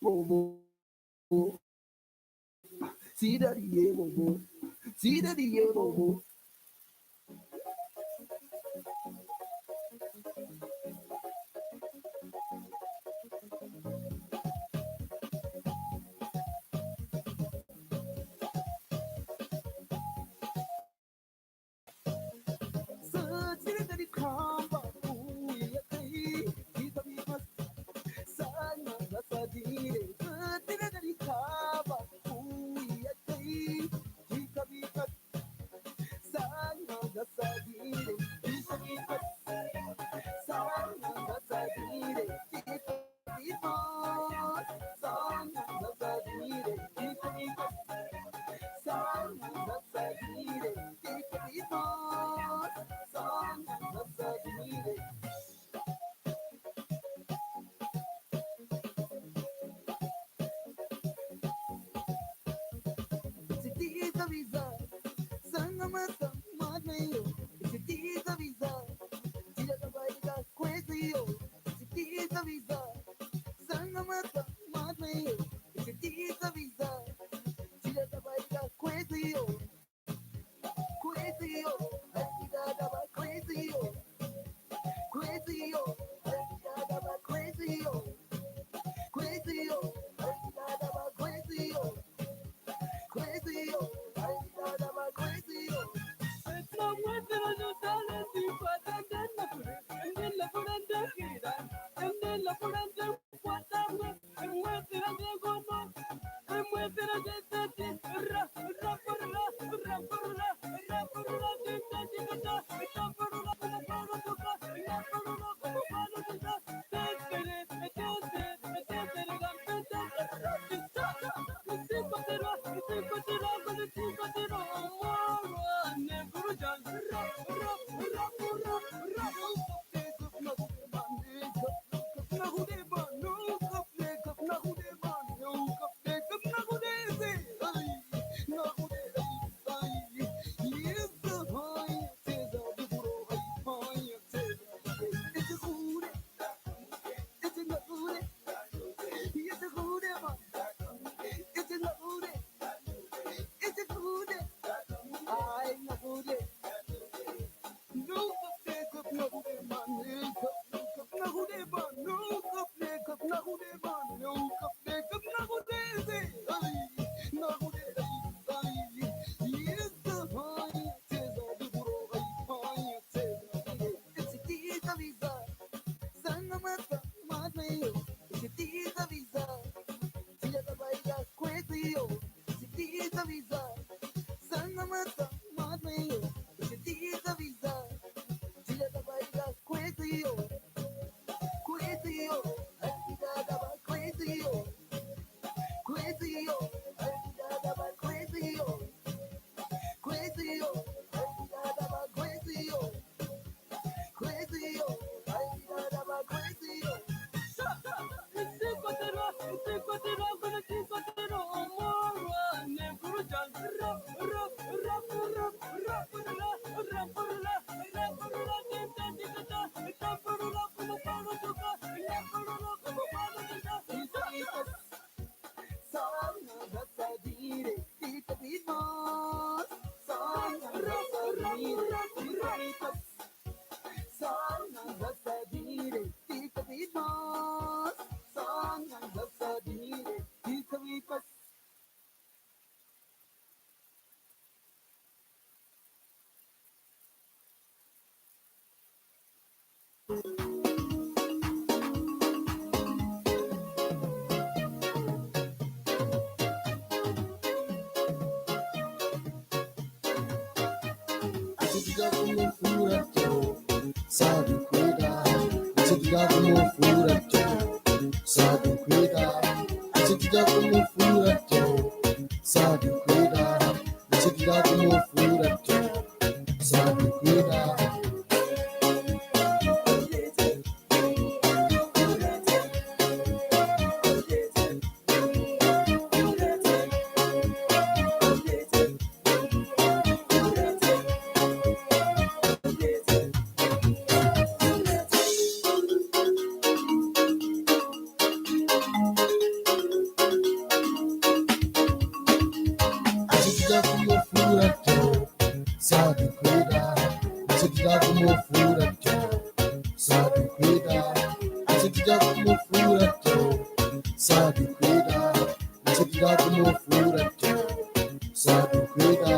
bobo. See that yeah, bobo. See that yeah, bobo. See that he come, ooh, yeah, he come, he must. Sana gasadire, see that he come, ooh, yeah, he come, he must. Sana gasadire, he come, he must. Sana gasadire, he come, he must. Sana gasadire, he come, he must. Sana gasadire, he come, he must. Sana gasadire. Sitiza visa, sangamata madmeyo. Sitiza visa, tira da baiga kwezio. Sitiza visa, sangamata madmeyo. Sitiza visa, tira da baiga kwezio. Kwezio, tira da ba kwezio. Kwezio, tira da ba kwezio. Kwezio, tira da ba kwezio. Kwezio, tira da ba kwezio. Sabe cuidar, se tirar como furacão, sabe cuidar, se tirar como furacão, sabe cuidar, se tirar como furacão, sabe cuidar. Nsitira kumufura cho sabikwida. Nsitira kumufura cho sabikwida. Nsitira kumufura cho sabikwida.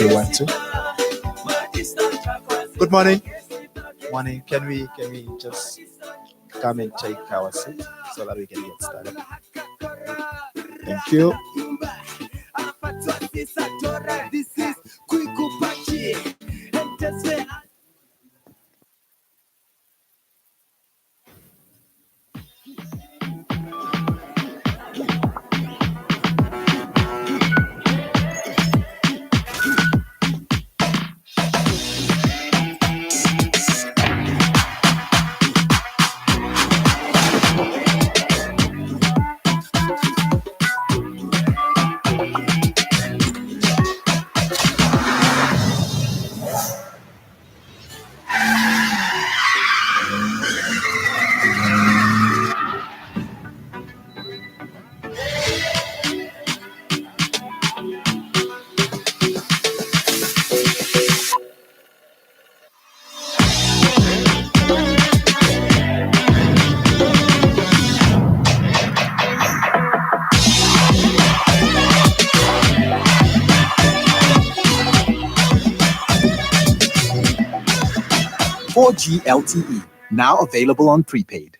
One, two. Good morning. Morning. Can we just come and take our seat so that we can get started? Thank you. 4G LTE, now available on prepaid.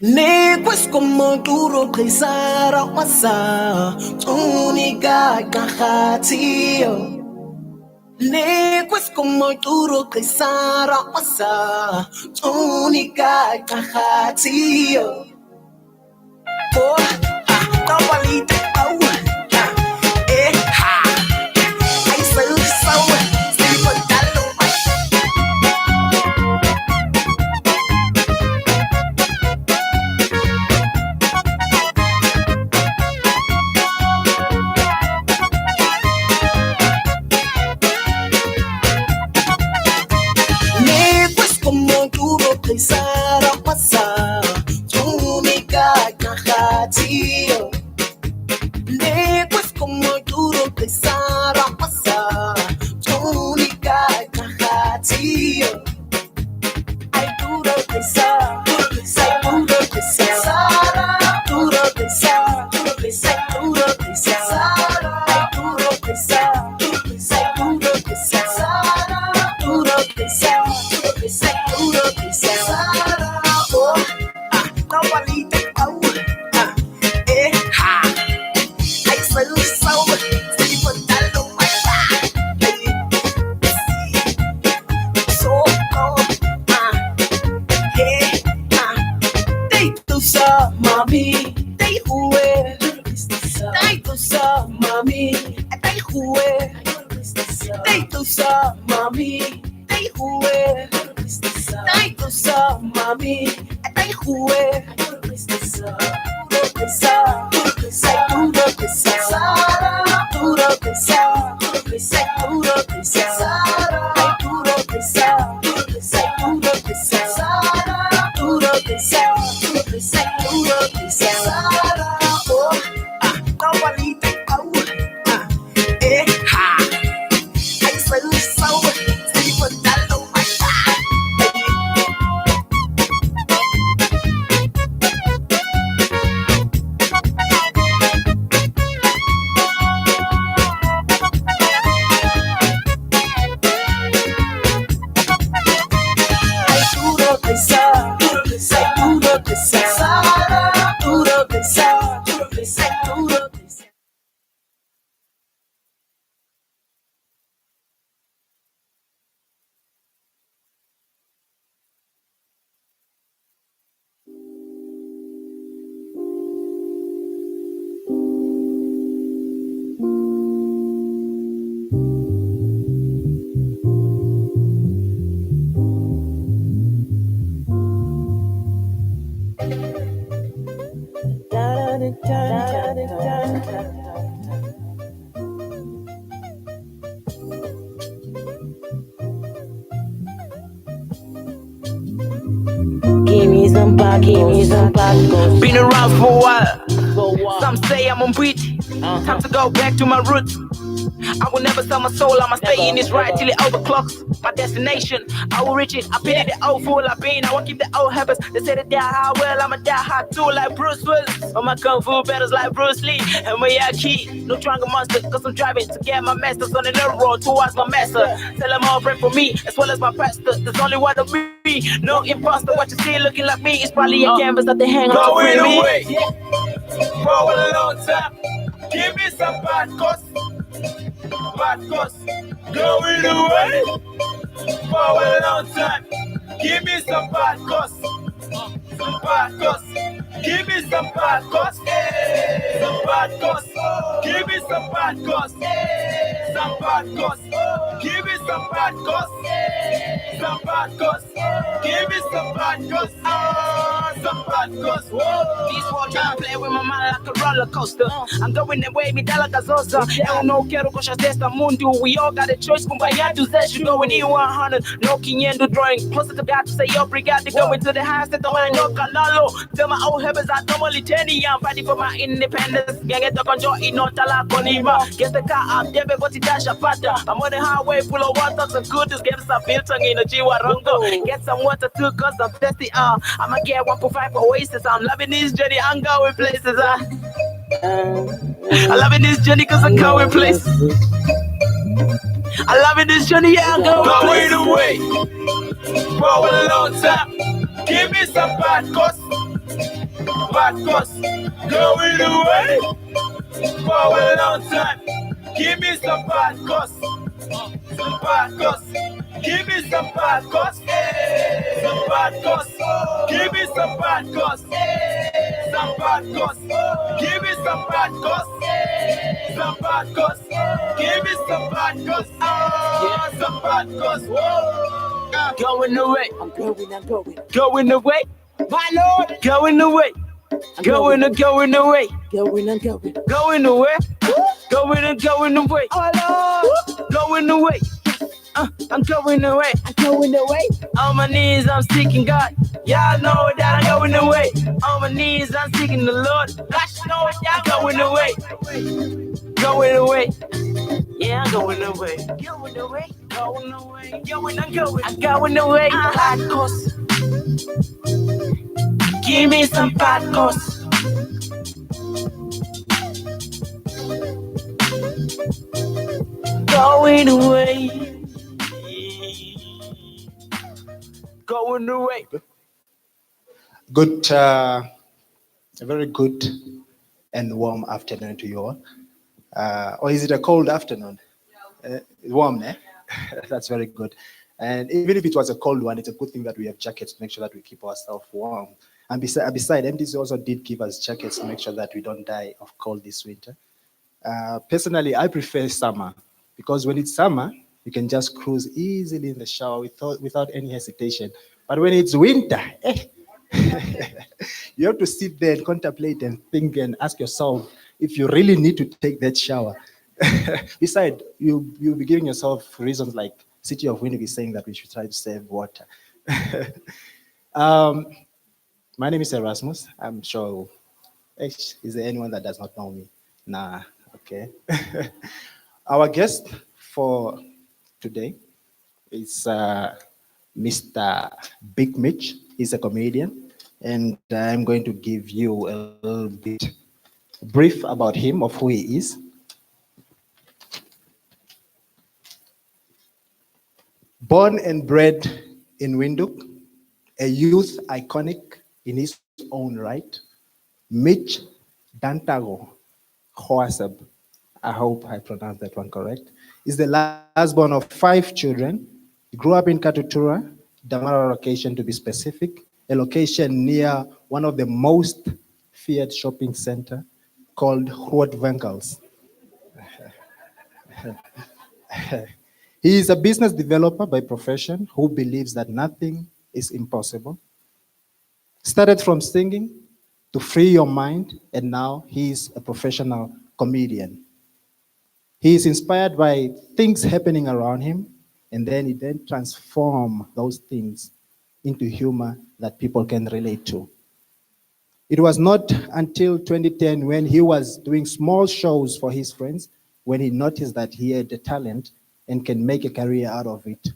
Neques como duro trisara wasa Tunica cahatio Neques como duro trisara wasa Tunica cahatio Oh, Tawalita, oh, ha I feel so sleep on that Sara pasa, túnica cajatío. Después como duro que Sara pasa, túnica cajatío. Ay duro que Sara, duro que Sara, duro que Sara, duro que Sara, duro que Sara, ay duro que Sara, duro que Sara, duro que Sara, duro que Sara, duro que Sara, duro que Sara. Mami, they hué, they do so, mami, they hué, they do so, mami, they hué, they do so, mami, they hué, some bad goals. Been around for a while. Some say I'm on beat. Time to go back to my roots. I will never sell my soul, I'ma stay in this ride till it overclocks my destination. I will reach it, I pity the old fool I've been. I won't keep the old habits. They say to die hard, well, I'ma die hard too, like Bruce Willis. All my kung fu battles like Bruce Lee. And my key, no triangle monster, cause I'm driving to get my masters on the road towards my master. Tell them all pray for me, as well as my pastor. There's only one of me, no imposter. What you see looking like me is probably a canvas that they hang on to free me. For a long time, give me some bad cost. Bad cost, going away for a long time. Give me some bad cost, some bad cost. Give me some bad cost, some bad cost. Give me some bad cost, some bad cost. Give me some bad cost, some bad cost. Give me some bad cost, some bad cost. This war trying to play with my mind like a roller coaster. I'm going away, me dala gazosa. Eu não quero coxas desta mundo. We all got a choice, companheiro Zé. You going in 100, no 500 drawing. Closer to God to say obrigado. Going to the highest that I know calalo. Tell my old habits I don't only 10. I'm fighting for my independence. Get the control in no tala konima. Get the car up there, but it's dash a pata. I'm on the highway full of water, some good to get some filter in a Jiwarongo. Get some water too, cause I'm thirsty. I'ma get 1.5 for Oasis. I'm loving this journey, I'm going places. I'm loving this journey cause I'm going places. I'm loving this journey, yeah, I'm going away for a long time. Give me some bad cost, going away for a long time. Give me some bad cost, some bad cost. Give me some bad cost, some bad cost. Give me some bad cost, some bad cost. Give me some bad cost, some bad cost. Give me some bad cost, some bad cost. Going away, I'm going away. My Lord, going away. Going away, going away, going away, oh Lord, going away. I'm going away. On my knees, I'm seeking God. Y'all know that I'm going away. On my knees, I'm seeking the Lord. Gosh, know that I'm going away. Yeah, I'm going away. I'm going away. Hard course. Give me some bad course. Going away. Going away. Good, a very good and warm afternoon to you all. Or is it a cold afternoon? Warm, eh? That's very good. And even if it was a cold one, it's a good thing that we have jackets to make sure that we keep ourselves warm. And beside, MDC also did give us jackets to make sure that we don't die of cold this winter. Personally, I prefer summer because when it's summer, you can just cruise easily in the shower without any hesitation. But when it's winter, you have to sit there and contemplate and think and ask yourself if you really need to take that shower. Besides, you'll be giving yourself reasons like City of Winnipeg saying that we should try to save water. My name is Erasmus. I'm sure. Is there anyone that does not know me? Nah, okay. Our guest for today is Mr. Big Mitch. He's a comedian, and I'm going to give you a little bit brief about him, of who he is. Born and bred in Windhoek, a youth iconic in his own right, Mitch Dantago Hoasab, I hope I pronounced that one correct, is the last born of 5 children. He grew up in Katutura, Damara location to be specific, a location near one of the most feared shopping center called Grootwinkels. He is a business developer by profession who believes that nothing is impossible. Started from singing to free your mind, and now he is a professional comedian. He is inspired by things happening around him, and then he transforms those things into humor that people can relate to. It was not until 2010 when he was doing small shows for his friends when he noticed that he had a talent and can make a career out of it.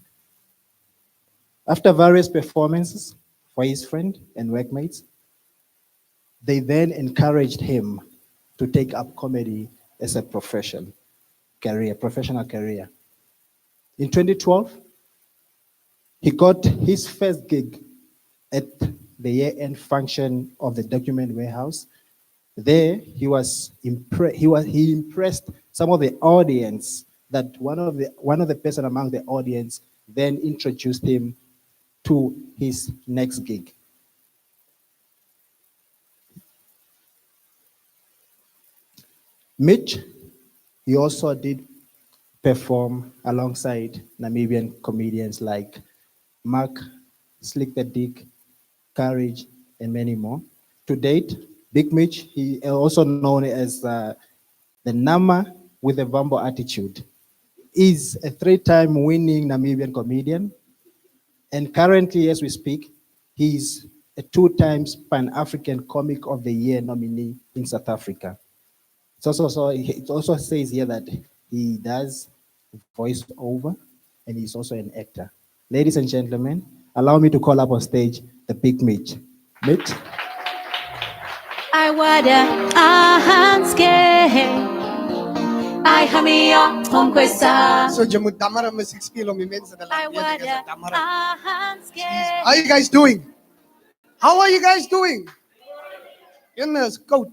After various performances for his friend and workmates, they then encouraged him to take up comedy as a professional career. In 2012, he got his first gig at the year-end function of the Document Warehouse. There, he impressed some of the audience. That one of the person among the audience then introduced him to his next gig. Mitch, he also did perform alongside Namibian comedians like Mark, Slick the Dick, Courage, and many more. To date, Big Mitch, he is also known as the Nama with a Vambo attitude, is a three-time winning Namibian comedian, and currently, as we speak, he's a two-time Pan-African Comic of the Year nominee in South Africa. It also says here that he does voiceover and he's also an actor. Ladies and gentlemen, allow me to call up on stage the Big Mitch. Mitch? I wada ahanske I hamia onkwesa So jy moet dammer musiek speel om die mense te I laat weet ek is wada 'n dammer. ahanske How are you guys doing? How are you guys doing? Goodness, coat.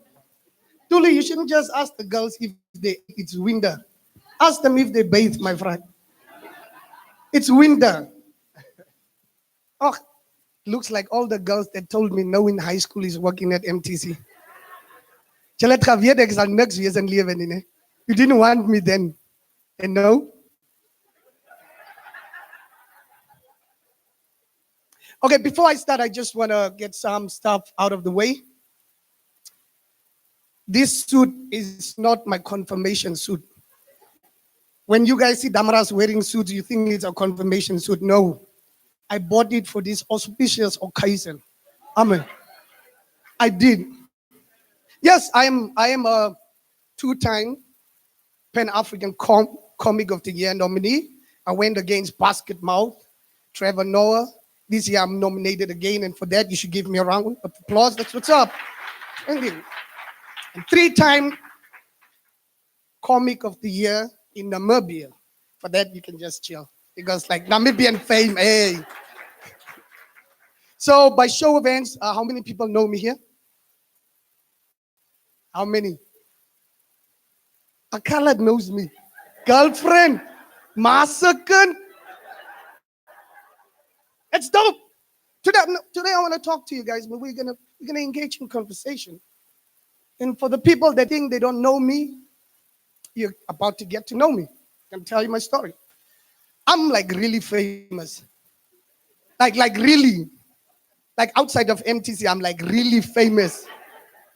Tuli, you shouldn't just ask the girls if it's winter. Ask them if they bathe, my friend. It's winter. Oh, looks like all the girls that told me no in high school is working at MTC. Jy het geweet ek sal niks wees in lewe nie, nee. You didn't want me then. And no? Okay, before I start, I just want to get some stuff out of the way. This suit is not my confirmation suit. When you guys see Damaras wearing suits, you think it's a confirmation suit. No. I bought it for this auspicious occasion. Amen. I did. Yes, I am a two-time Pan-African Comic of the Year nominee. I went against Basket Mouth, Trevor Noah. This year I'm nominated again, and for that you should give me a round of applause. That's what's up. Thank you. And three-time Comic of the Year in Namibia. For that you can just chill. Because like Namibian fame, hey. So by show of hands, how many people know me here? How many? A colored knows me. Girlfriend, massacre. It's dope. Today I want to talk to you guys, but we're gonna engage in conversation. And for the people that think they don't know me, you're about to get to know me. I'm gonna tell you my story. I'm like really famous. Like really. Like outside of MTC, I'm like really famous.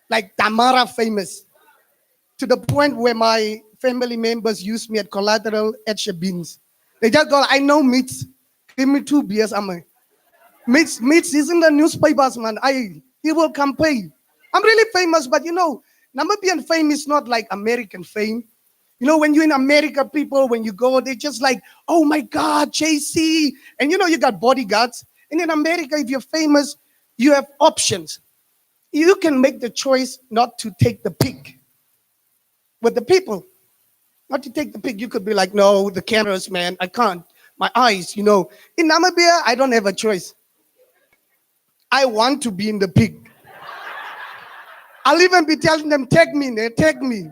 Like Tamara famous. To the point where my family members use me at collateral at Shabins. They just go, I know Mitch. Give me 2 beers, am Mitch is in the newspapers, man. He will campaign. I'm really famous, but you know, Namibian fame is not like American fame. You know, when you're in America, people, when you go, they just like, oh my God, JC. And you know, you got bodyguards. And in America, if you're famous, you have options. You can make the choice not to take the pic with the people. Not to take the pic. You could be like, no, the cameras, man, I can't. My eyes, you know. In Namibia, I don't have a choice. I want to be in the pic. I'll even be telling them, tag me, tag me.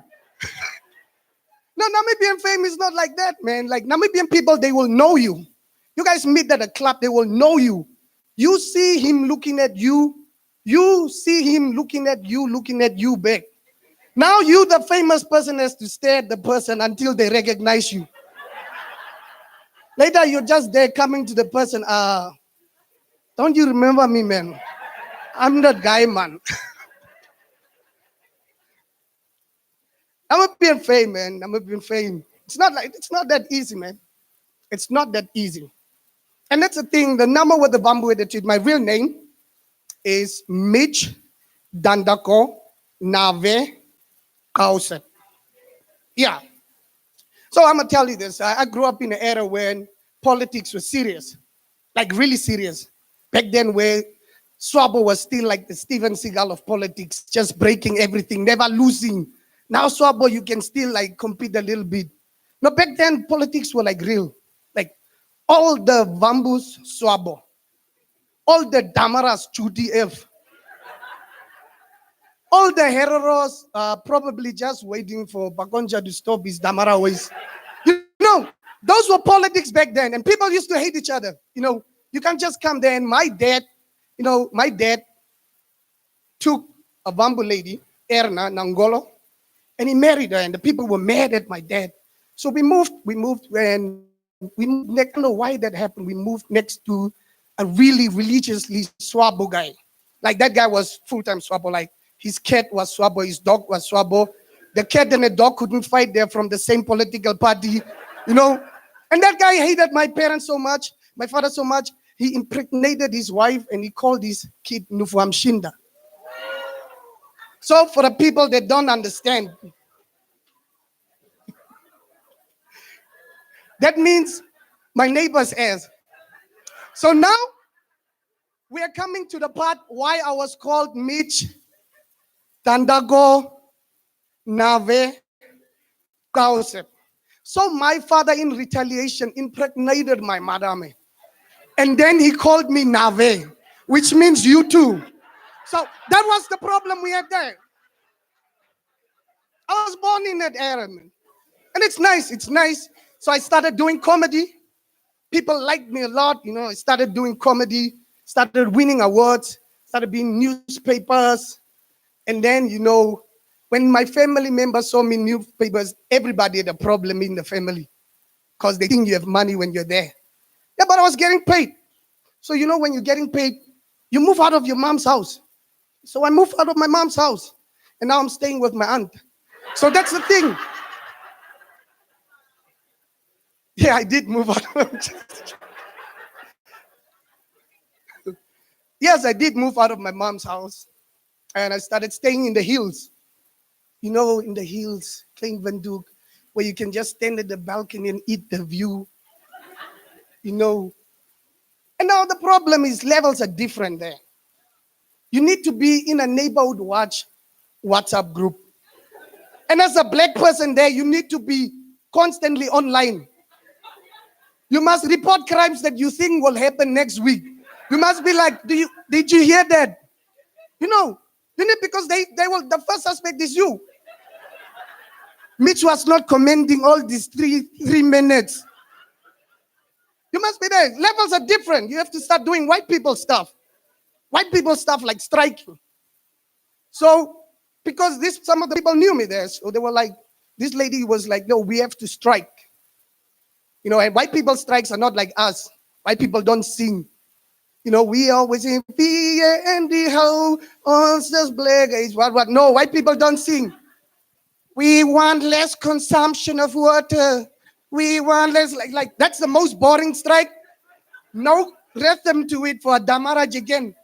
No, Namibian fame is not like that, man. Like Namibian people, they will know you. You guys meet at a club, they will know you. You see him looking at you. You see him looking at you back. Now you, the famous person, has to stare at the person until they recognize you. Later, you're just there coming to the person. Don't you remember me, man? I'm that guy, man. Namibian fame, man. Namibian fame. It's not that easy, man. It's not that easy. And that's the thing, the number with the bamboo attitude. My real name is Mitch Dandako Nave Kauset. Yeah. So I'm gonna tell you this. I grew up in an era when politics was serious, like really serious. Back then, where Swabo was still like the Steven Seagal of politics, just breaking everything, never losing. Now Swabo, you can still like compete a little bit. No, back then politics were like real, like all the Vambus Swabo, all the Damaras Chudi F, all the Heroros probably just waiting for Bagonja to stop his Damara ways. You know, those were politics back then, and people used to hate each other. You know, you can't just come there. And my dad took a Bambu lady, Erna Nangolo, and he married her, and the people were mad at my dad. So we moved, and I don't know why that happened. We moved next to a really religiously Swabo guy. Like that guy was full-time Swabo. Like his cat was Swabo, his dog was Swabo. The cat and the dog couldn't fight. They're from the same political party, you know. And that guy hated my parents so much, my father so much, he impregnated his wife and he called his kid Nufuam Shinda. So for the people that don't understand, that means my neighbor's ass. So now we are coming to the part why I was called Mitch Tandago Nave Kausep. So my father in retaliation impregnated my madame. And then he called me Nave, which means you too. So that was the problem we had there. I was born in that era, man. And it's nice. So I started doing comedy. People liked me a lot, you know. I started doing comedy, started winning awards, started being newspapers. And then, you know, when my family members saw me in newspapers, everybody had a problem in the family because they think you have money when you're there. Yeah, but I was getting paid. So, you know, when you're getting paid, you move out of your mom's house. So I moved out of my mom's house. And now I'm staying with my aunt. So that's the thing. Yeah, I did move out. Yes, I did move out of my mom's house. And I started staying in the hills. You know, in the hills, Klein Van Duke, where you can just stand at the balcony and eat the view. You know. And now the problem is levels are different there. You need to be in a neighborhood watch WhatsApp group. And as a black person there, you need to be constantly online. You must report crimes that you think will happen next week. You must be like, did you hear that? You know, because they will, the first suspect is you. Mitch was not commending all these three minutes. You must be there. Levels are different. You have to start doing white people stuff. White people stuff like striking. So, because some of the people knew me there, so they were like, this lady was like, no, we have to strike. You know, and white people strikes are not like us. White people don't sing. You know, we always sing, and how us just black is what. No, white people don't sing. We want less consumption of water. We want less, like that's the most boring strike. No rhythm to it for a Damaraj again.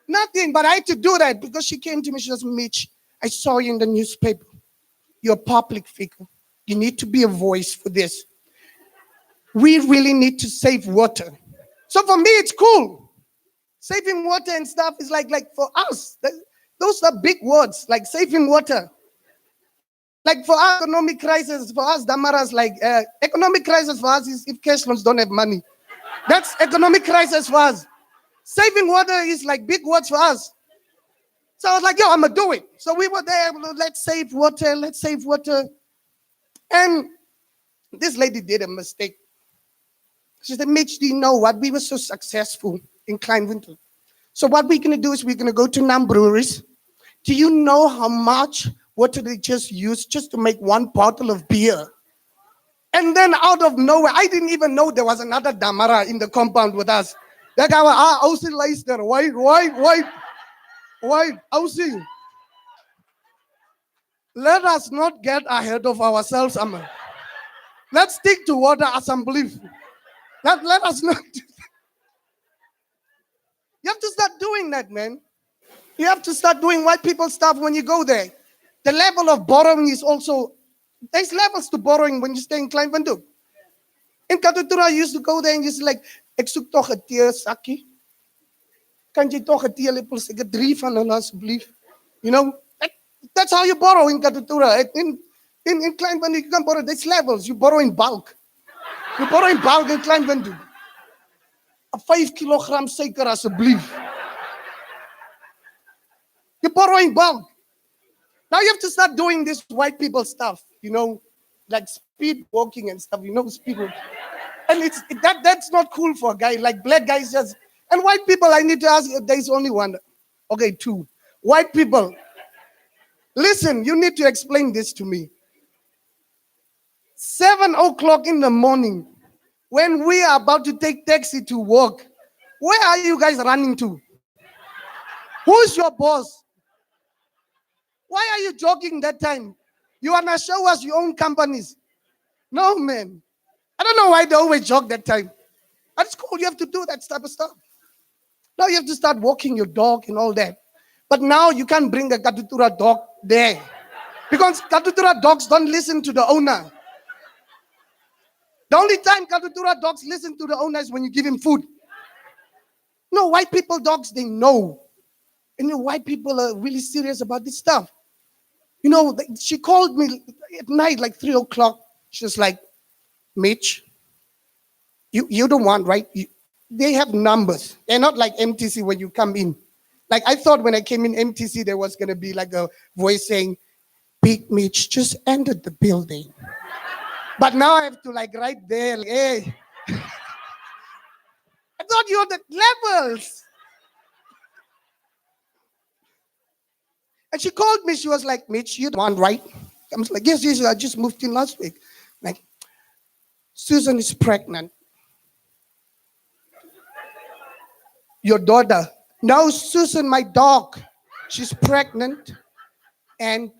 Nothing, but I had to do that because she came to me, she says, Mitch, I saw you in the newspaper. You're a public figure. You need to be a voice for this. We really need to save water. So for me, it's cool. Saving water and stuff is like for us, those are big words, like saving water. Like for us, economic crisis, for us, Damaras, like economic crisis for us is if cash loans don't have money. That's economic crisis for us. Saving water is like big words for us. So I was like, yo, I'm going to do it. So we were there, let's save water. And this lady did a mistake. She said, Mitch, do you know what? We were so successful in Kleinwinkel. So what we're going to do is we're going to go to Nam breweries. Do you know how much water they just use just to make one bottle of beer? And then out of nowhere, I didn't even know there was another Damara in the compound with us. That guy was, Aussie Leicester, white, Aussie. Let us not get ahead of ourselves, Amma. Let's stick to water as some belief. Let us not do that. You have to start doing that, man. You have to start doing white people stuff when you go there. The level of borrowing is also, there's levels to borrowing when you stay in Kleinvindhoek. In Katutura, I used to go there and just like, ek soek toch 'n tee sakkie. Kan jy toch 'n teelepel seker 3 van hulle asseblief? You know, that's how you borrow in Katutura. In Kleinvindhoek, you can borrow. There's levels. You borrow in bulk. You borrow in bulk in Kleinvindhoek. 'n 5 kilogram suiker asseblief. You borrow in bulk. Now you have to start doing this white people stuff, you know, like speed walking and stuff, you know, speed walking. And that's not cool for a guy. Like black guys just, and white people, I need to ask you, there's only one. Okay, 2. White people, listen, you need to explain this to me. 7 o'clock in the morning, when we are about to take taxi to work, where are you guys running to? Who's your boss? Why are you joking that time? You want to show us your own companies? No, man. I don't know why they always joke that time. But it's cool. You have to do that type of stuff. Now you have to start walking your dog and all that. But now you can't bring a Katutura dog there. Because Katutura dogs don't listen to the owner. The only time Katutura dogs listen to the owner is when you give him food. No, white people dogs, they know. And you know, white people are really serious about this stuff. You know, she called me at night, like 3 o'clock. She was like, Mitch, you don't want, right? They have numbers. They're not like MTC when you come in. Like I thought when I came in MTC, there was going to be like a voice saying, Big Mitch just entered the building. But now I have to like right there, like, hey. I thought you were the levels. And she called me. She was like, Mitch, you the one, right? I was like, yes, I just moved in last week. Like, Susan is pregnant. Your daughter. No, Susan, my dog. She's pregnant. And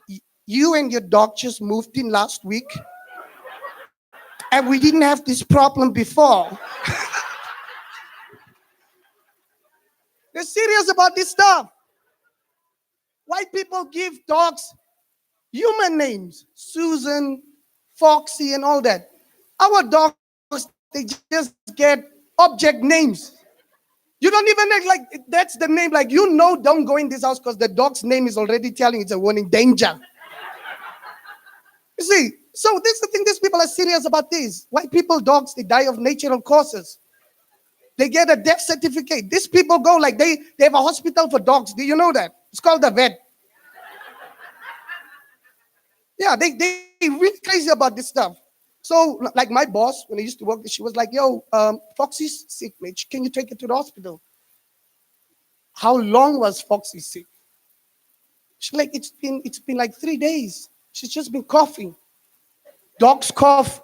you and your dog just moved in last week. And we didn't have this problem before. They're serious about this stuff. White people give dogs human names, Susan, Foxy, and all that. Our dogs, they just get object names. You don't even like, that's the name, like, you know, don't go in this house because the dog's name is already telling it's a warning, danger. You see, so this is the thing, these people are serious about this. White people, dogs, they die of natural causes. They get a death certificate. These people go like, they have a hospital for dogs. Do you know that? It's called the vet. Yeah, they really crazy about this stuff. So, like my boss, when I used to work, she was like, yo, Foxy's sick, Mitch. Can you take it to the hospital? How long was Foxy sick? She's like, it's been like 3 days. She's just been coughing. Dogs cough.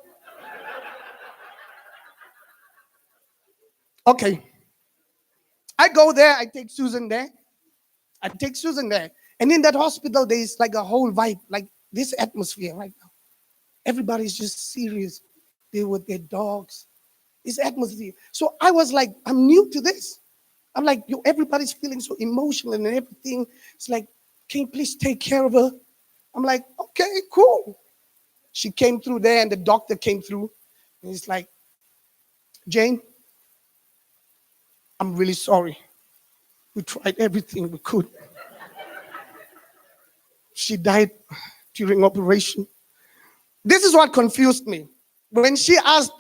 Okay. I go there, I take Susan there. And in that hospital, there's like a whole vibe, like this atmosphere right now. Everybody's just serious. They with their dogs. This atmosphere. So I was like, I'm new to this. I'm like, yo, everybody's feeling so emotional and everything. It's like, can you please take care of her? I'm like, okay, cool. She came through there and the doctor came through. And he's like, Jane, I'm really sorry. We tried everything we could. She died during operation. This is what confused me. When she asked,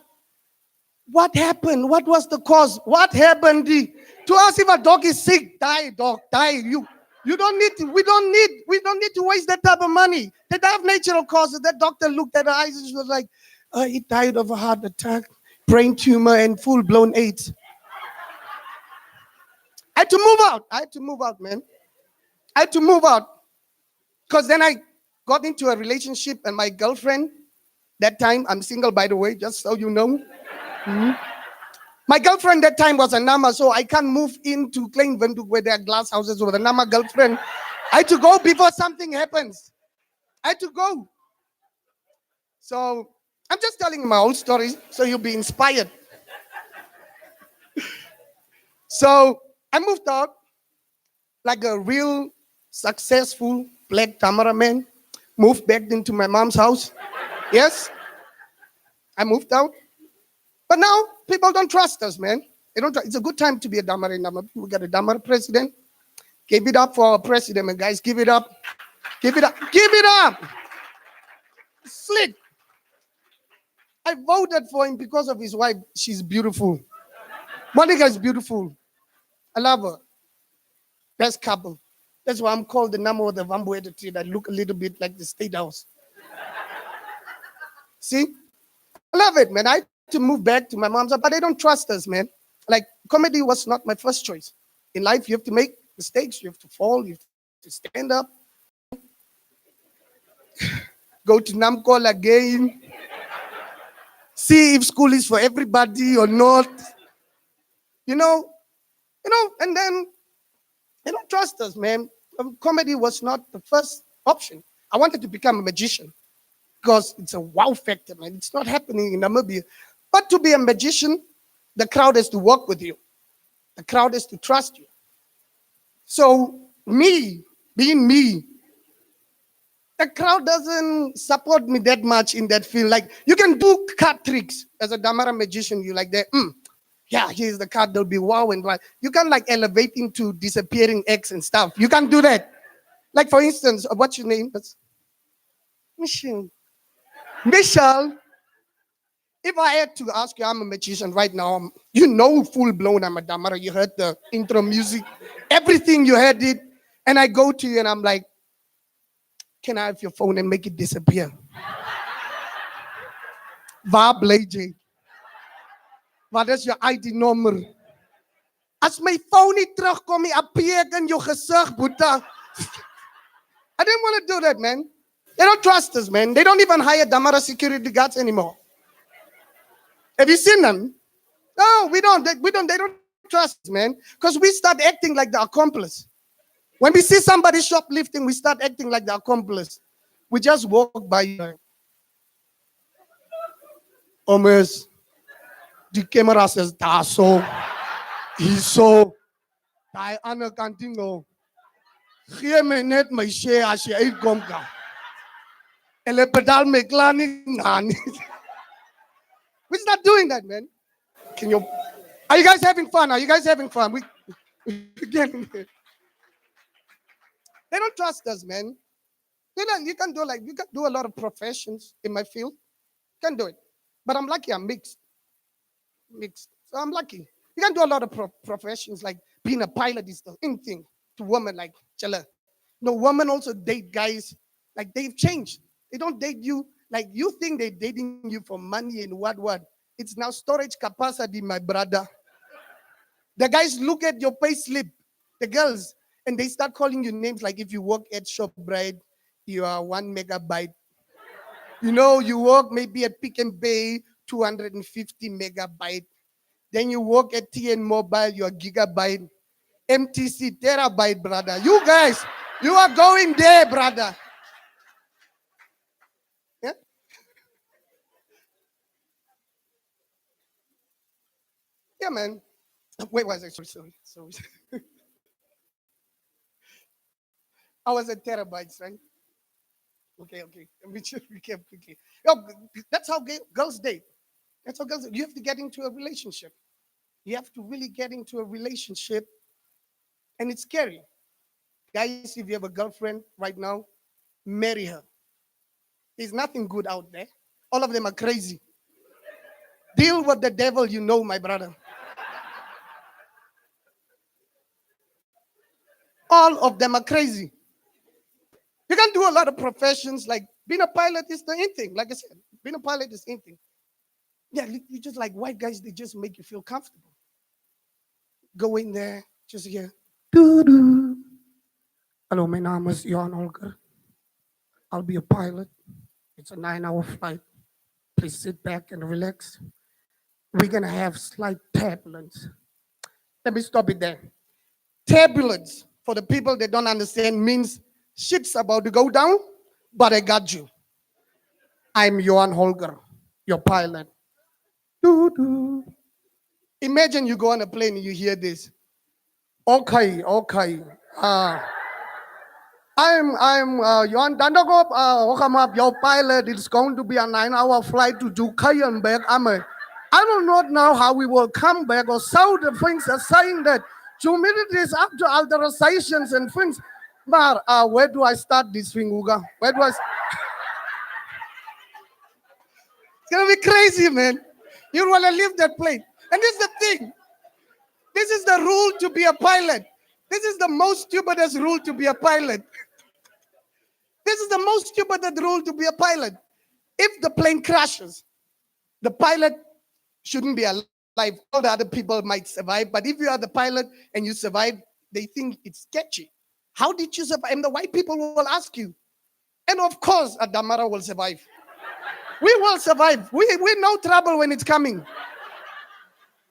what happened? What was the cause? What happened? To ask if a dog is sick, die, dog, die. We don't need to waste that type of money. They have natural causes. That doctor looked at her eyes and she was like, he died of a heart attack, brain tumor, and full-blown AIDS. I had to move out, man. I had to move out. Because then I got into a relationship and my girlfriend, that time, I'm single by the way, just so you know. Mm-hmm. My girlfriend that time was a Nama, so I can't move into Kleinvindhoek where there are glass houses with a Nama girlfriend. I had to go before something happens. I had to go. So I'm just telling my old story so you'll be inspired. So I moved out like a real successful black cameraman, moved back into my mom's house. Yes, I moved out. But now people don't trust us, man. They don't. It's a good time to be a Damara in Namibia. We got a Damara president. Give it up for our president, man, guys. Give it up. Give it up. Give it up. Slick. I voted for him because of his wife. She's beautiful. Monica is beautiful. I love her. Best couple. That's why I'm called the number of the Vambueta tree that look a little bit like the State House. See? I love it, man. I had to move back to my mom's house, but they don't trust us, man. Like, comedy was not my first choice. In life, you have to make mistakes, you have to fall, you have to stand up, go to Namcol again, see if school is for everybody or not. You know, and then they don't trust us, man. Comedy was not the first option. I wanted to become a magician because it's a wow factor, man. It's not happening in Namibia. But to be a magician, the crowd has to work with you. The crowd has to trust you. So me, being me, the crowd doesn't support me that much in that field. Like, you can do card tricks as a Damara magician. You like that, yeah, here's the card, they'll be wow and wow. You can like elevate into disappearing X and stuff. You can do that. Like, for instance, what's your name? That's Michelle. Michelle, if I had to ask you, I'm a magician right now, you know full blown I'm a Damara. You heard the intro music, everything, you heard it. And I go to you and I'm like, can I have your phone and make it disappear? Waar bly jy? Wat is jou ID nommer? As my phone nie terugkom nie, appear in jou gesig, Boeta. I didn't want to do that, man. They don't trust us, man. They don't even hire Damara security guards anymore. Have you seen them? No, we don't. They don't trust us, man. Because we start acting like the accomplice. When we see somebody shoplifting, we start acting like the accomplice. We just walk by you like, oh, miss, the camera says, that's so, he's so, I ander kanting no. Gee my net my share as jy uitkom ka. Hulle pedaal my klaar nie gaan nie. We're not doing that, man. Are you guys having fun? Are you guys having fun? We getting it. They don't trust us, man. You can do a lot of professions in my field. You can do it. But I'm lucky I'm mixed. So I'm lucky. You can do a lot of professions, like being a pilot is the in thing to women, like Chala. No, women also date guys, like they've changed. They don't date you like you think they're dating you for money and what. It's now storage capacity, my brother. The guys look at your pay slip, the girls, and they start calling you names like if you work at ShopRite, you are 1 megabyte. You know, you work maybe at Pick and Pay, 250 megabyte. Then you work at TN Mobile, you are gigabyte. MTC, terabyte, brother. You guys, you are going there, brother. Yeah? Yeah, man. Wait, was I? Sorry. I was at terabytes, right? Okay. Let me just recap quickly. That's how girls date. That's how girls. You have to get into a relationship. You have to really get into a relationship, and it's scary. Guys, if you have a girlfriend right now, marry her. There's nothing good out there. All of them are crazy. Deal with the devil, you know, my brother. All of them are crazy. You can do a lot of professions, like being a pilot is the in thing. Like I said, being a pilot is in thing. Yeah, you just like white guys, they just make you feel comfortable. Go in there, just hear, doo-doo. Hello, my name is Jan Holger. I'll be a pilot. It's a 9-hour flight. Please sit back and relax. We're going to have slight turbulence. Let me stop it there. Turbulence, for the people that don't understand, means shit's about to go down, but I got you. I'm Johan Holger, your pilot. Doo-doo. Imagine you go on a plane and you hear this. Okay, okay. I'm Johan Dandagop. Welcome up. Your pilot. It's going to be a 9-hour flight to Dubai and back. I do not know how we will come back or so the things are saying that humidity is up to alterations and things. But where do I start this thing, Uga? Where do I? It's gonna be crazy, man. You wanna leave that plane. And this is the thing. This is the rule to be a pilot. This is the most stupidest rule to be a pilot. This is the most stupidest rule to be a pilot. If the plane crashes, the pilot shouldn't be alive. All the other people might survive, but if you are the pilot and you survive, they think it's sketchy. How did you survive? And the white people will ask you. And of course, Adamara will survive. We will survive. We're no trouble when it's coming.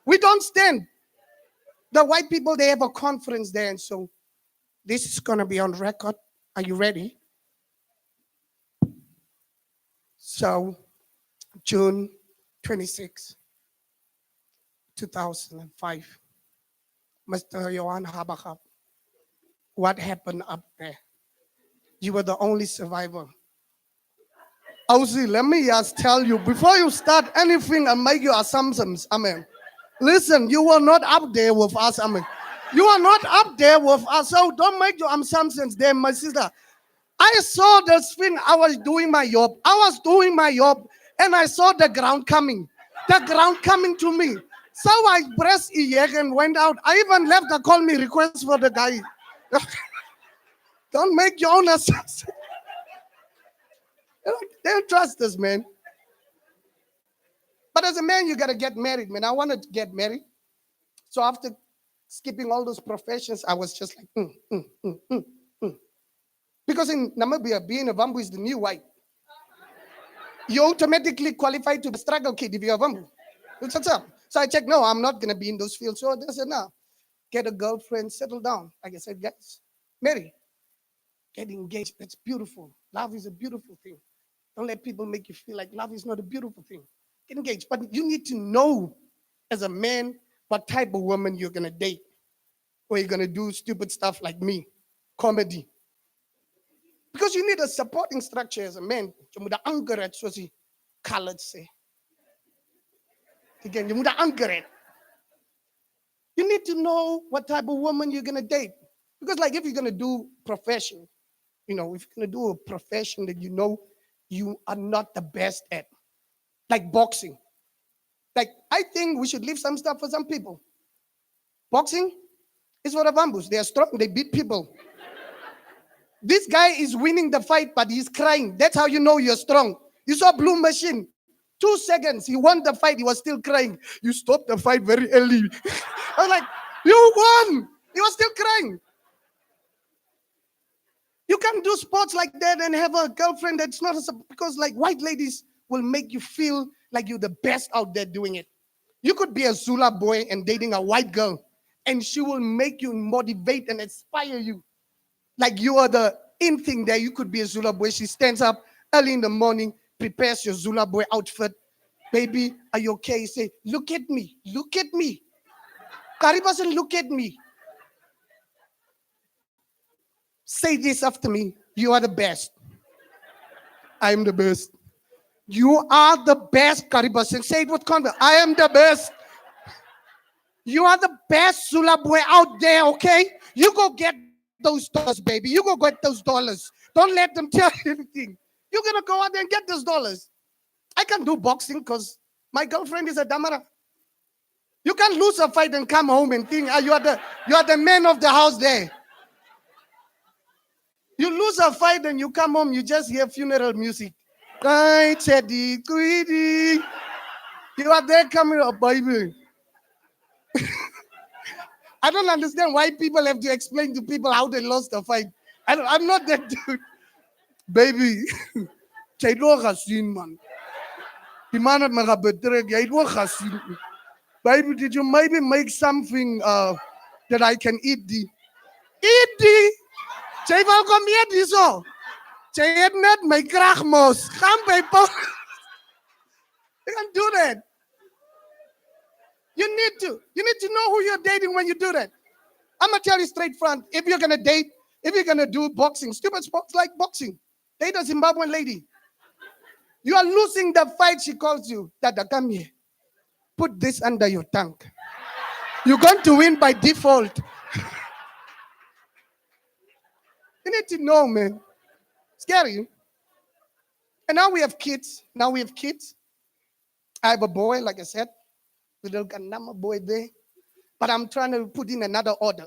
We don't stand. The white people, they have a conference there, and so this is going to be on record. Are you ready? So, June 26, 2005, Mr. Johan Habakab, what happened up there? You were the only survivor. Ozzy, let me just tell you, before you start anything and make your assumptions, amen. Listen, you were not up there with us, amen. You are not up there with us, so don't make your assumptions there, my sister. I saw the thing, I was doing my job. And I saw the ground coming. The ground coming to me. So I pressed eject and went out. I even left a call me request for the guy. Don't make your own assumptions. They don't trust us, man. But as a man, you got to get married, man. I wanted to get married. So after skipping all those professions, I was just like, Because in Namibia, being a Vambu is the new white. You automatically qualify to be a struggle kid if you're a Vambu. So I checked, no, I'm not going to be in those fields. So they said, no, get a girlfriend, settle down. Like I said, guys, marry, get engaged. That's beautiful. Love is a beautiful thing. Don't let people make you feel like love is not a beautiful thing. Get engaged. But you need to know as a man what type of woman you're going to date. Or you're going to do stupid stuff like me, comedy. Because you need a supporting structure as a man. You need to anchor it, so the colored say. Again, you need to anchor it. You need to know what type of woman you're going to date. Because like if you're going to do profession, if you're going to do a profession that you know you are not the best at, like boxing. Like, I think we should leave some stuff for some people. Boxing is for the Vambus. They are strong. They beat people. This guy is winning the fight, but he's crying. That's how you know you're strong. You saw Blue Machine. 2 seconds, he won the fight. He was still crying. You stopped the fight very early. I was like, you won. He was still crying. You can't do sports like that and have a girlfriend that's not because like white ladies will make you feel like you're the best out there doing it. You could be a Zula boy and dating a white girl, and she will make you motivate and inspire you. Like you are the in thing there. You could be a Zula boy. She stands up early in the morning, prepares your Zula boy outfit. Baby, are you okay? You say, look at me. Look at me. Karibasan, look at me. Say this after me. You are the best. I am the best. You are the best, Karibasan. Say it with confidence. I am the best. You are the best Zula boy out there, okay? You go get those dollars, baby. You go get those dollars. Don't let them tell you anything. You're going to go out there and get those dollars. I can do boxing because my girlfriend is a damara. You can lose a fight and come home and think you are the man of the house there. You lose a fight and you come home, you just hear funeral music. You are there coming up, baby. I don't understand why people have to explain to people how they lost a fight. I'm not that dude. Baby, jy het nog gesien, man. Die man het my gebetrek. Jy het ook gesien. Baby, did you maybe make something that I can eat? Eat die? Jy wil kom eet hierso. Jy het net my krag mos. Gaan by Paul. You can do that. You need to know who you're dating when you do that. I'm gonna tell you straight front. If you're gonna date, if you're gonna do boxing, stupid sports like boxing, date a Zimbabwean lady. You are losing the fight. She calls you, Dada, come here. Put this under your tongue. You're going to win by default. You need to know, man. Scary. And now we have kids. Now we have kids. I have a boy, like I said, little Ganama boy there. But I'm trying to put in another order.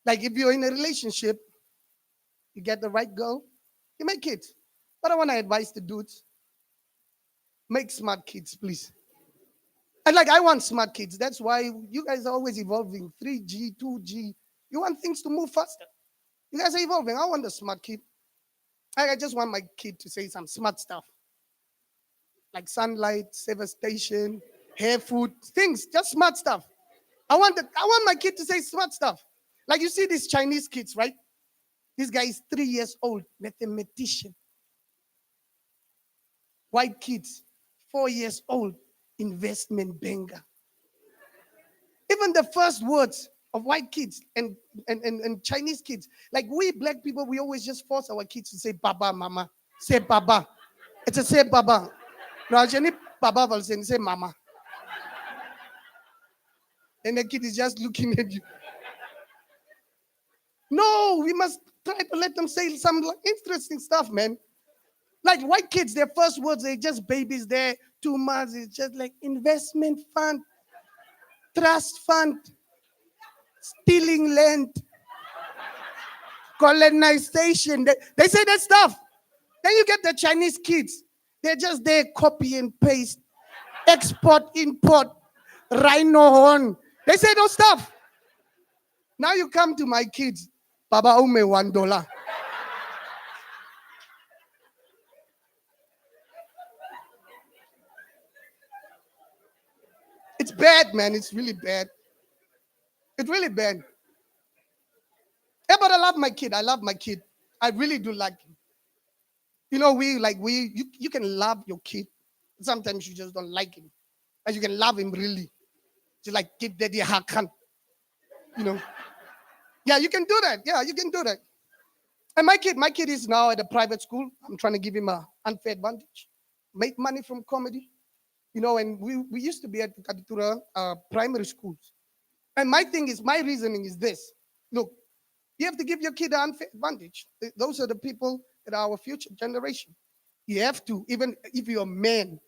Like if you're in a relationship, you get the right girl, you make kids. But I want to advise the dudes, make smart kids, please. And like I want smart kids. That's why you guys are always evolving. 3G, 2G. You want things to move faster. You guys are evolving. I want a smart kid. I just want my kid to say some smart stuff. Like sunlight, station, hair food, things, just smart stuff. I want my kid to say smart stuff. Like you see these Chinese kids, right? This guy is 3 years old, mathematician. White kids, 4 years old, investment banker. Even the first words of white kids and Chinese kids, like we black people, we always just force our kids to say baba, mama. Say baba. It's a say baba. No, Jenny baba will say mama. And the kid is just looking at you. No, we must try to let them say some interesting stuff, man. Like white kids, their first words, they're just babies there. 2 months, it's just like investment fund, trust fund, stealing land, colonization. They say that stuff. Then you get the Chinese kids. They're just there, copy and paste, export, import, rhino horn. They say those stuff. Now you come to my kids. Baba owe me $1. It's bad, man. It's really bad. It's really bad. Yeah, but I love my kid. I love my kid. I really do like him. You know, you can love your kid. Sometimes you just don't like him. And you can love him really. Just like give daddy a hug. You know. Yeah, you can do that. Yeah, you can do that. And my kid is now at a private school. I'm trying to give him an unfair advantage. Make money from comedy. You know, and we used to be at Katutura primary schools. And my reasoning is this. Look, you have to give your kid an unfair advantage. Those are the people that are our future generation. You have to, even if you're a man,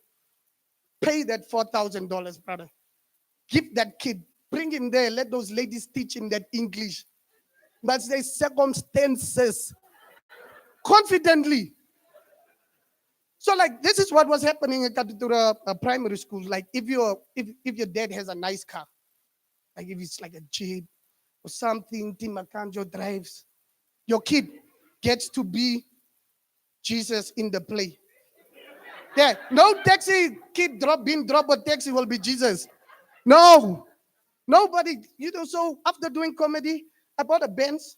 pay that $4,000, brother. Give that kid, bring him there, let those ladies teach him that English. But say circumstances. Confidently. So like this is what was happening at Katutura primary schools. Like if your dad has a nice car, like if it's like a Jeep or something, Tim Makanjo drives, your kid gets to be Jesus in the play. Yeah, no taxi kid being dropped or taxi will be Jesus. No, nobody. You know, so after doing comedy, I bought a Benz.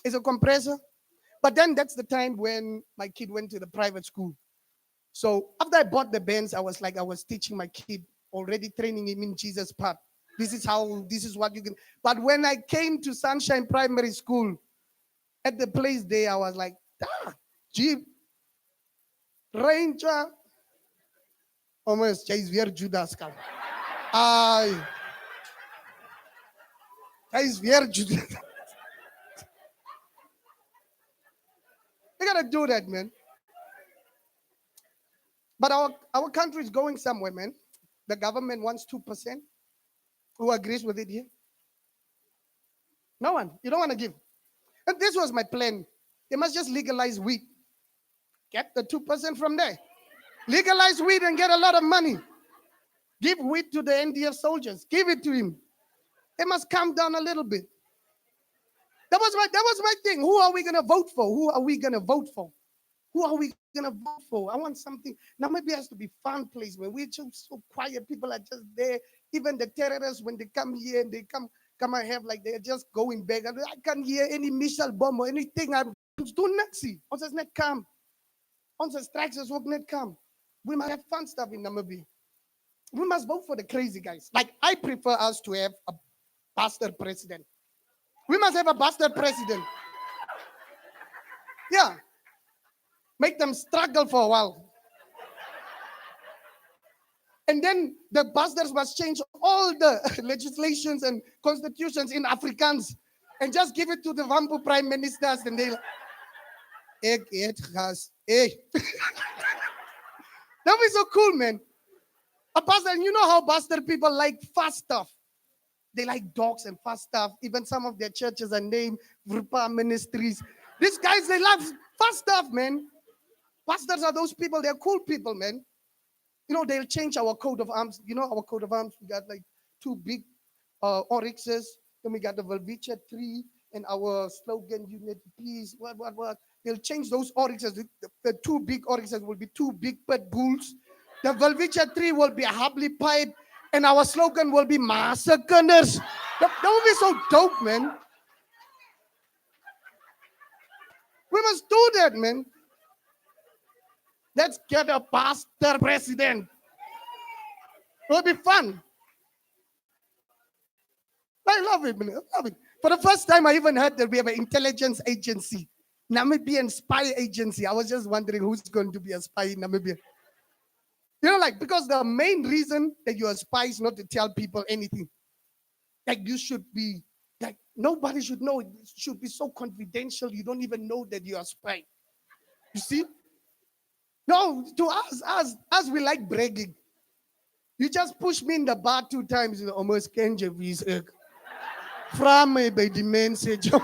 It's a compressor. But then that's the time when my kid went to the private school. So after I bought the Benz, I was teaching my kid, already training him in Jesus part. This is what you can. But when I came to Sunshine Primary School, at the place there, I was like, Jeep, Ranger, almost Jais weer Judas kan. Ai, Jais weer Judas. You gotta do that, man. But our country is going somewhere, man. The government wants 2%. Who agrees with it here? No one. You don't want to give. And this was my plan. They must just legalize weed. Get the 2% from there. Legalize weed and get a lot of money. Give weed to the NDF soldiers. Give it to him. They must calm down a little bit. That was my thing. Who are we gonna vote for? Who are we gonna vote for? Who are we gonna vote for? I want something. Now maybe it has to be fun place where we're just so quiet. People are just there. Even the terrorists, when they come here and they come and have like they're just going back. I can't hear any missile bomb or anything. I'm doing nothing. On says net come. On says strikes as work net come. We must have fun stuff in Namibia. We must vote for the crazy guys. Like I prefer us to have a bastard president. We must have a bastard president. Yeah. Make them struggle for a while. And then the bastards must change all the legislations and constitutions in Afrikaans and just give it to the Wampu prime ministers and they'll. Hey. That was so cool, man. A bastard, you know how bastard people like fast stuff. They like dogs and fast stuff. Even some of their churches are named Vrupa ministries. These guys, they love fast stuff, man. Pastors are those people, they're cool people, man. You know, they'll change our coat of arms. You know, our coat of arms, we got like two big oryxes. Then we got the Velveeta tree and our slogan, unity, peace, what. They'll change those oryxes. The two big oryxes will be two big pit bulls. The Velveeta tree will be a Hubley pipe. And our slogan will be massacres. That would be so dope, man. We must do that, man. Let's get a bastard president. It will be fun. I love it, man. I love it. For the first time, I even heard that we have an intelligence agency, Namibian spy agency. I was just wondering who's going to be a spy in Namibia. You know, like, because the main reason that you're a spy is not to tell people anything. Like, you should be, like, nobody should know. It should be so confidential. You don't even know that you're a spy. You see? No, to us, we like bragging. You just push me in the bar 2 times, you know, almost can't from me by the message. We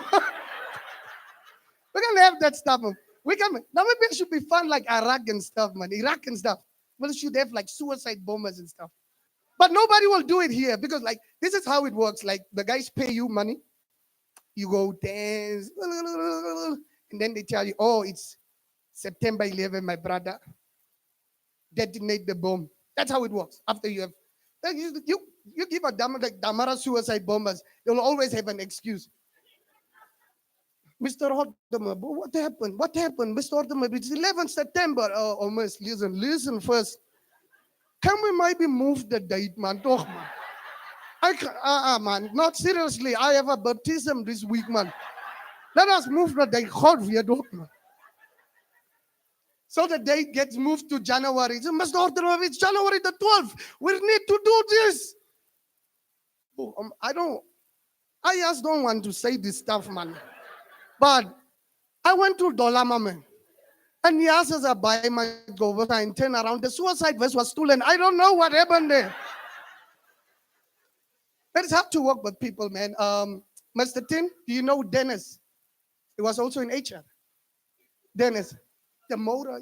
can have that stuff. We can. Now maybe it should be fun like Iraq and stuff, man. Iraq and stuff. Well, it should have like suicide bombers and stuff. But nobody will do it here because, like, this is how it works. Like, the guys pay you money. You go dance. And then they tell you, oh, it's September 11, my brother. Detonate the bomb. That's how it works. After you have, like, you give a like Damara suicide bombers, they'll always have an excuse. Mr. Hortimer, what happened? What happened? Mr. Hortimer, it's 11 September. Oh, almost, listen first. Can we maybe move the date, man? Toch, man. Man, not seriously. I have a baptism this week, man. Let us move the date. God, we don't, man. So the date gets moved to January. So, Mr. Hortimer, it's January the 12th. We need to do this. Oh, I just don't want to say this stuff, man. But I went to Dolama, man. And he asked us to buy my go and turn around. The suicide vest was stolen. I don't know what happened there. But it's hard to work with people, man. Mr. Tim, do you know Dennis? He was also in HR. Dennis, the motor.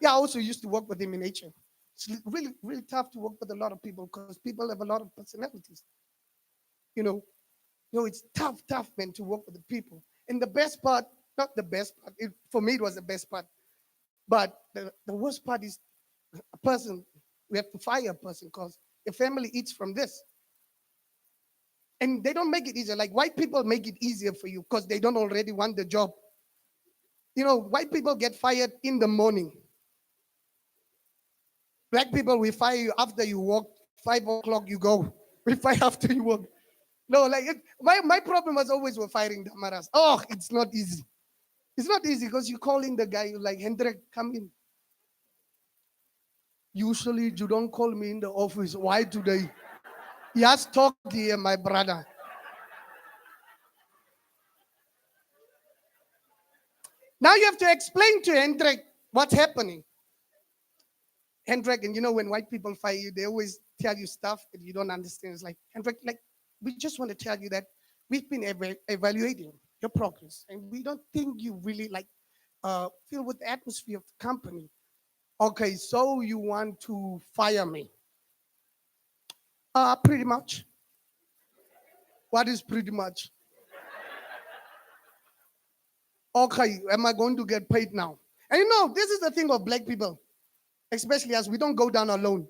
Yeah, I also used to work with him in HR. It's really, really tough to work with a lot of people because people have a lot of personalities. You know, it's tough, man, to work with the people. And the best part, not the best part, for me it was the best part, but the worst part is a person, we have to fire a person because your family eats from this. And they don't make it easier. Like, white people make it easier for you because they don't already want the job. You know, white people get fired in the morning. Black people, we fire you after you work. 5 o'clock you go. We fire after you work. No, like, my problem was always with firing Damaras. Oh, it's not easy. It's not easy because you're calling the guy, you're like, Hendrik, come in. Usually you don't call me in the office. Why today? He has talked here, my brother. Now you have to explain to Hendrik what's happening. Hendrik, and you know, when white people fire you, they always tell you stuff that you don't understand. It's like, Hendrik, like, we just want to tell you that we've been evaluating your progress, and we don't think you really like feel with the atmosphere of the company. Okay, so you want to fire me? Pretty much. What is pretty much? Okay, am I going to get paid now? And you know, this is the thing of black people, especially as we don't go down alone.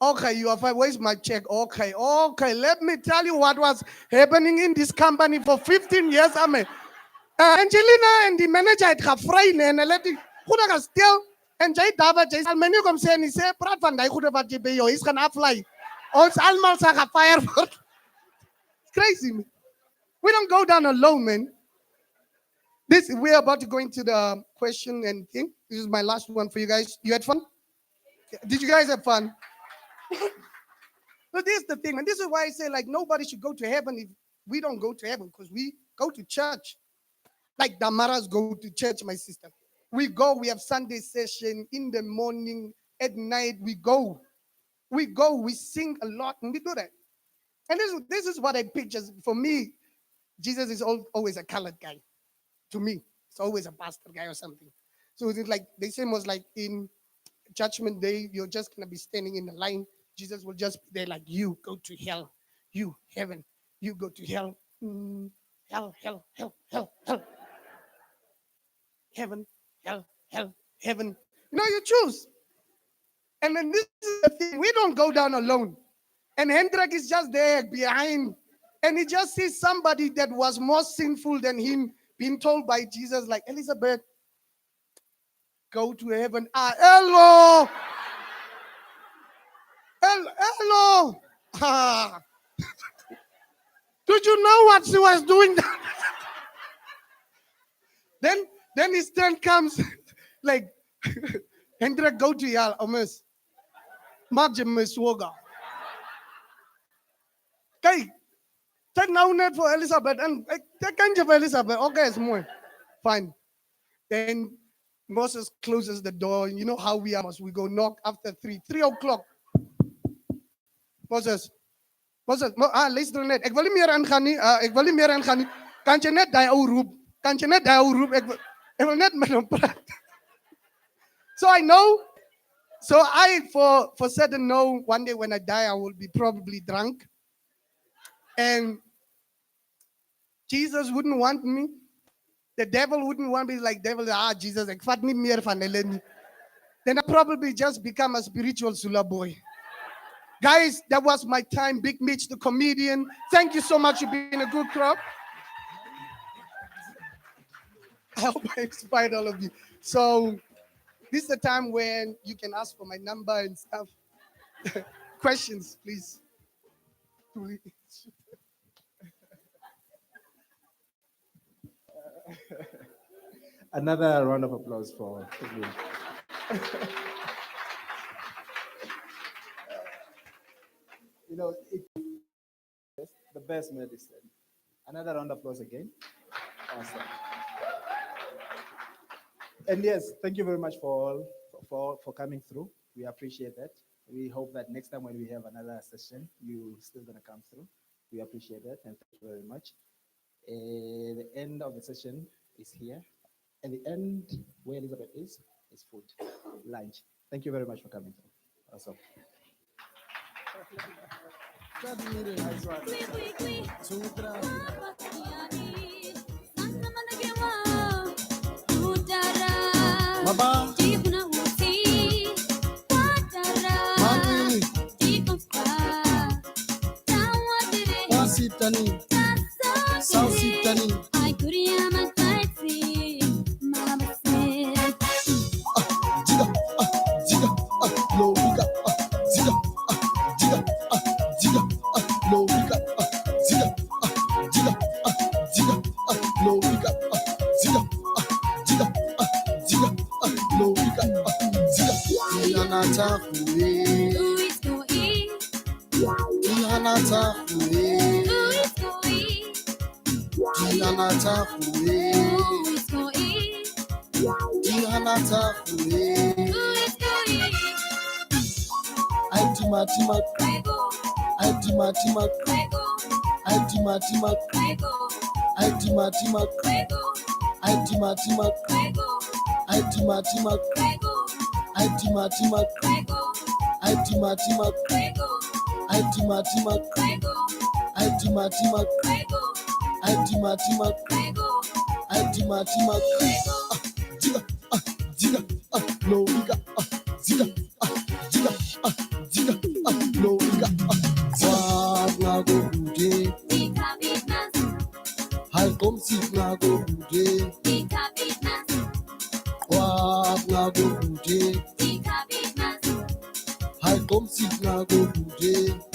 Okay, you are fine. Where's my check? Okay. Let me tell you what was happening in this company for 15 years. I mean, Angelina and the manager at Gafrain and let it go still. And Jay Dava, Jay Salmenu comes in, he said, Prat van Dijk, who about JBO, he's gonna fly. Ons almal sa fire for. It's crazy, man. We don't go down alone, man. We're about to go into the question and thing. This is my last one for you guys. You had fun? Did you guys have fun? But this is the thing, and this is why I say like nobody should go to heaven if we don't go to heaven, because we go to church. Like Damaras go to church, my sister. We go, we have Sunday session in the morning, at night, we go. We sing a lot, and we do that. And this is what I picture. For me, Jesus is always a colored guy. To me, it's always a pastor guy or something. So it's like, the same was like in Judgment Day, you're just going to be standing in the line. Jesus will just be there like, you go to hell. You, heaven. You go to hell. Hell, hell, hell, hell, hell. Heaven, hell, hell, heaven. You choose. And then this is the thing. We don't go down alone. And Hendrik is just there behind. And he just sees somebody that was more sinful than him being told by Jesus, like, Elizabeth, go to heaven. Hello. Hello. Did you know what she was doing? Then his turn comes, like, Hendrik, go to hell, Omus. Maak je miswoga. Kijk, check now net for Elizabeth. And that kind of Elizabeth. Okay, it's more. Fine. Then Moses closes the door. You know how we are. We go knock after 3 o'clock. Moses, luister net. Ek wil nie meer aangaan nie. Kan jy net daai ou roep? Ek wil net met hom praat. So I know. So I for certain know one day when I die I will be probably drunk. And Jesus wouldn't want me. The devil wouldn't want me, like devil, Jesus, ek vat nie meer van hulle nie. Then I probably just become a spiritual Sula boy. Guys, that was my time. Big Mitch, the comedian. Thank you so much for being a good crowd. I hope I inspired all of you. So this is the time when you can ask for my number and stuff. Questions, please. Another round of applause for me. It's the best medicine. Another round of applause again. Awesome. And yes, thank you very much for coming through. We appreciate that. We hope that next time when we have another session, you're still going to come through. We appreciate that, and thank you very much. The end of the session is here. At the end, where Elizabeth is food, lunch. Thank you very much for coming through. Awesome. Maba. Sitani, South Sitani. I could hear my taxi, Mama said. Ziga, low riga, ziga, low riga, ziga, low riga, ziga, low riga, ziga. Yanata fuwe, Yanata fuwe. Hi, come sit now, go today.